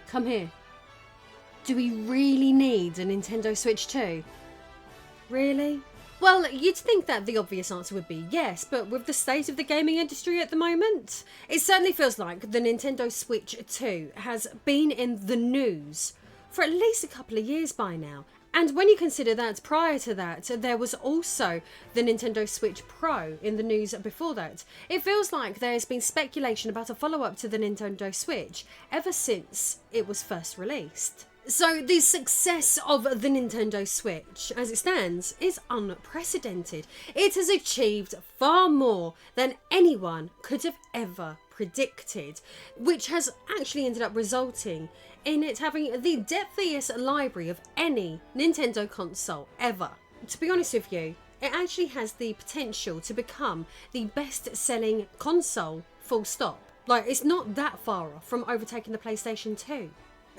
come here. Do we really need a Nintendo Switch 2? Really? Well, you'd think that the obvious answer would be yes, but with the state of the gaming industry at the moment, it certainly feels like the Nintendo Switch 2 has been in the news for at least a couple of years by now. And when you consider that prior to that, there was also the Nintendo Switch Pro in the news before that, it feels like there has been speculation about a follow-up to the Nintendo Switch ever since it was first released. So the success of the Nintendo Switch, as it stands, is unprecedented. It has achieved far more than anyone could have ever predicted, which has actually ended up resulting in it having the depthiest library of any Nintendo console ever. To be honest with you, it actually has the potential to become the best-selling console, full stop. Like, it's not that far off from overtaking the PlayStation 2.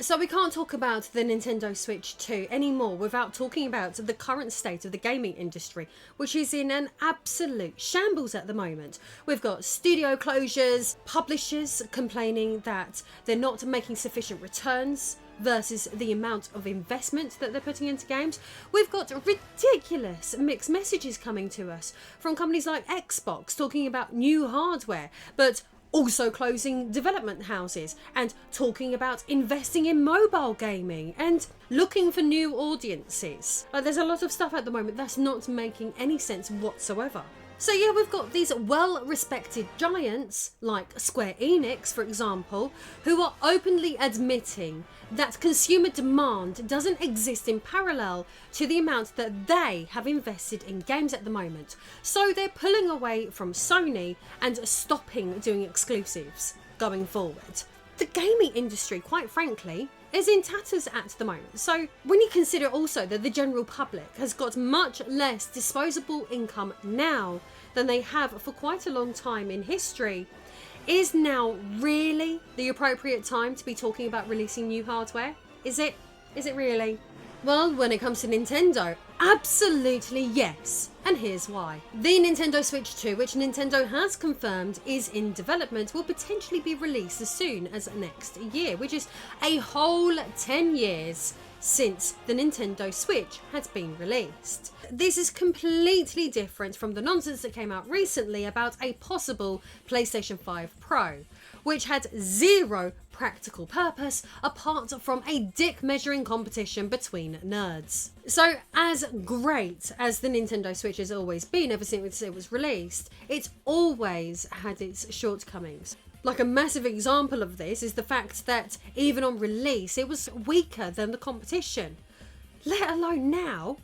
So we can't talk about the Nintendo Switch 2 anymore without talking about the current state of the gaming industry, which is in an absolute shambles at the moment. We've got studio closures, publishers complaining that they're not making sufficient returns versus the amount of investment that they're putting into games. We've got ridiculous mixed messages coming to us from companies like Xbox talking about new hardware, but also closing development houses and talking about investing in mobile gaming and looking for new audiences. There's a lot of stuff at the moment that's not making any sense whatsoever. So yeah, we've got these well-respected giants like Square Enix, for example, who are openly admitting that consumer demand doesn't exist in parallel to the amount that they have invested in games at the moment. So they're pulling away from Sony and stopping doing exclusives going forward. The gaming industry, quite frankly, is in tatters at the moment. So when you consider also that the general public has got much less disposable income now than they have for quite a long time in history, is now really the appropriate time to be talking about releasing new hardware? Is it? Is it really? Well, when it comes to Nintendo, absolutely yes. And here's why. The Nintendo Switch 2, which Nintendo has confirmed is in development, will potentially be released as soon as next year, which is a whole 10 years since the Nintendo Switch has been released. This is completely different from the nonsense that came out recently about a possible PlayStation 5 Pro, which had zero practical purpose apart from a dick measuring competition between nerds. So as great as the Nintendo Switch has always been ever since it was released, it's always had its shortcomings. Like a massive example of this is the fact that even on release it was weaker than the competition, let alone now.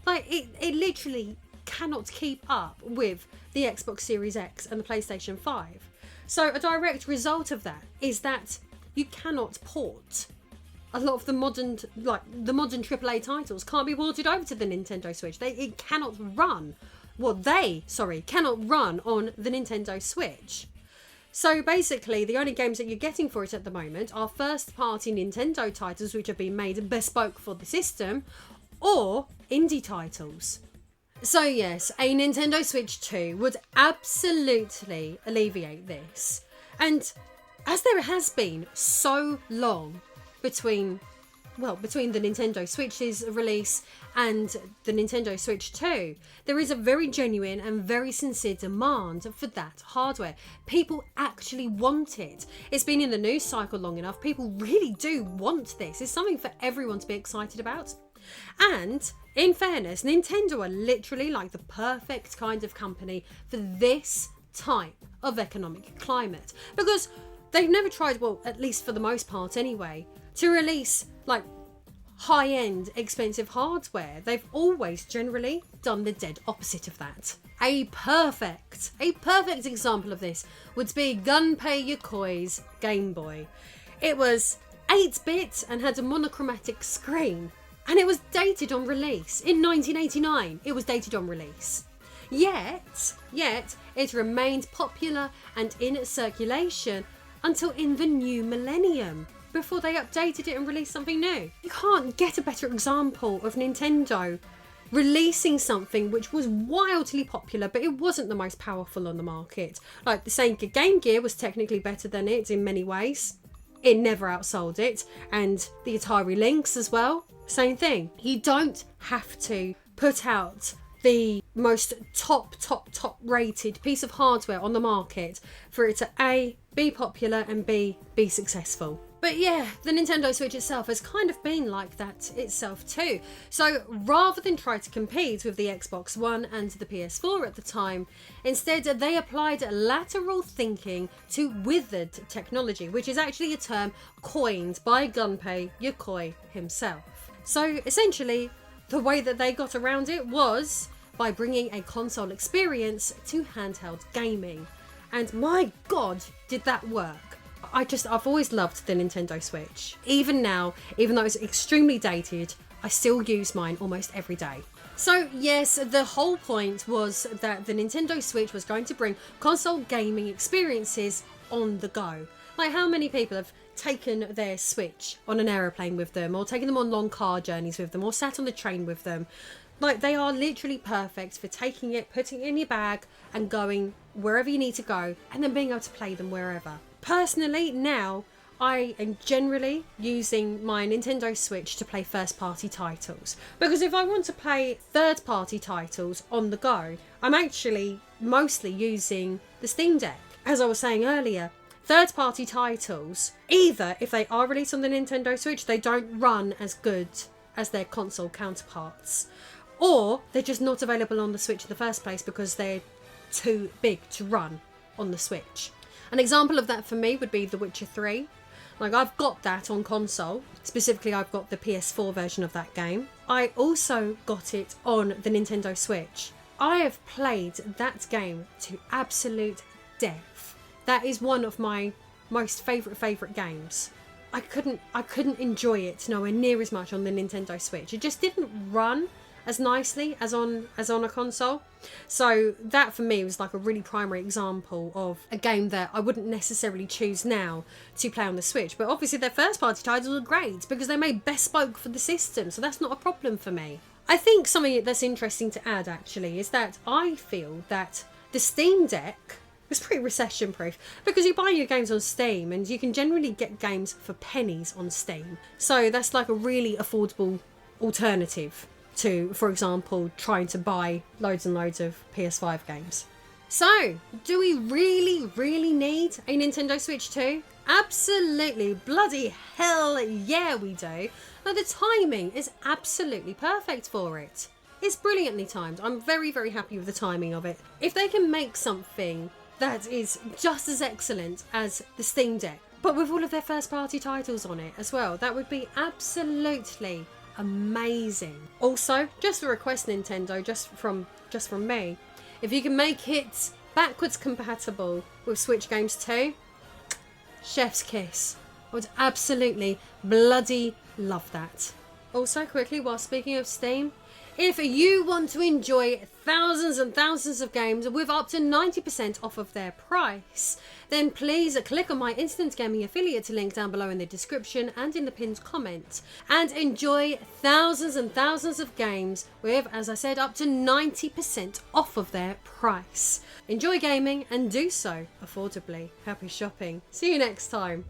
Like it literally cannot keep up with the Xbox Series X and the PlayStation 5. So a direct result of that is that you cannot port a lot of the modern AAA titles can't be ported over to the Nintendo Switch. It cannot run. Cannot run on the Nintendo Switch. So basically, the only games that you're getting for it at the moment are first-party Nintendo titles which have been made bespoke for the system, or indie titles. So yes, a Nintendo Switch 2 would absolutely alleviate this. And as there has been so long between the Nintendo Switch's release and the Nintendo Switch 2, there is a very genuine and very sincere demand for that hardware. People actually want it. It's been in the news cycle long enough. People really do want this. It's something for everyone to be excited about. And in fairness, Nintendo are literally like the perfect kind of company for this type of economic climate, because they've never tried, well, at least for the most part anyway, to release like high-end expensive hardware. They've always generally done the dead opposite of that. A perfect example of this would be Gunpei Yokoi's Game Boy. It was 8-bit and had a monochromatic screen, and it was dated on release in 1989. It was dated on release. Yet it remained popular and in circulation until in the new millennium, before they updated it and released something new. You can't get a better example of Nintendo releasing something which was wildly popular, but it wasn't the most powerful on the market. Like the Sega Game Gear was technically better than it in many ways, it never outsold it. And the Atari Lynx as well, same thing. You don't have to put out the most top rated piece of hardware on the market for it to A, be popular, and B, be successful. But yeah, the Nintendo Switch itself has kind of been like that itself too. So rather than try to compete with the Xbox One and the PS4 at the time, instead they applied lateral thinking to withered technology, which is actually a term coined by Gunpei Yokoi himself. So essentially, the way that they got around it was by bringing a console experience to handheld gaming. And my god, did that work. I've always loved the Nintendo Switch. Even now, even though it's extremely dated, I still use mine almost every day. So yes, the whole point was that the Nintendo Switch was going to bring console gaming experiences on the go. Like, how many people have taken their Switch on an aeroplane with them, or taken them on long car journeys with them, or sat on the train with them? Like, they are literally perfect for taking it, putting it in your bag and going wherever you need to go, and then being able to play them wherever. Personally, now, I am generally using my Nintendo Switch to play first-party titles. Because if I want to play third-party titles on the go, I'm actually mostly using the Steam Deck. As I was saying earlier, third-party titles, either if they are released on the Nintendo Switch, they don't run as good as their console counterparts. Or they're just not available on the Switch in the first place because they're too big to run on the Switch. An example of that for me would be The Witcher 3. Like, I've got that on console. Specifically, I've got the PS4 version of that game. I also got it on the Nintendo Switch. I have played that game to absolute death. That is one of my most favourite games. I couldn't enjoy it nowhere near as much on the Nintendo Switch. It just didn't run as nicely as on a console. So that for me was like a really primary example of a game that I wouldn't necessarily choose now to play on the Switch. But obviously their first party titles are great because they made bespoke for the system, so that's not a problem for me. I think something that's interesting to add actually is that I feel that the Steam Deck was pretty recession proof because you buy your games on Steam and you can generally get games for pennies on Steam. So that's like a really affordable alternative to, for example, trying to buy loads and loads of PS5 games. So, do we really need a Nintendo Switch 2? Absolutely, bloody hell yeah we do. Now, the timing is absolutely perfect for it. It's brilliantly timed. I'm very happy with the timing of it. If they can make something that is just as excellent as the Steam Deck, but with all of their first party titles on it as well, that would be absolutely amazing. Also, just a request, Nintendo, just from me, if you can make it backwards compatible with Switch games too, chef's kiss. I would absolutely bloody love that. Also, quickly, while speaking of Steam, if you want to enjoy thousands and thousands of games with up to 90% off of their price, then please click on my Instant Gaming affiliate link down below in the description and in the pinned comment and enjoy thousands and thousands of games with, as I said, up to 90% off of their price. Enjoy gaming and do so affordably. Happy shopping. See you next time.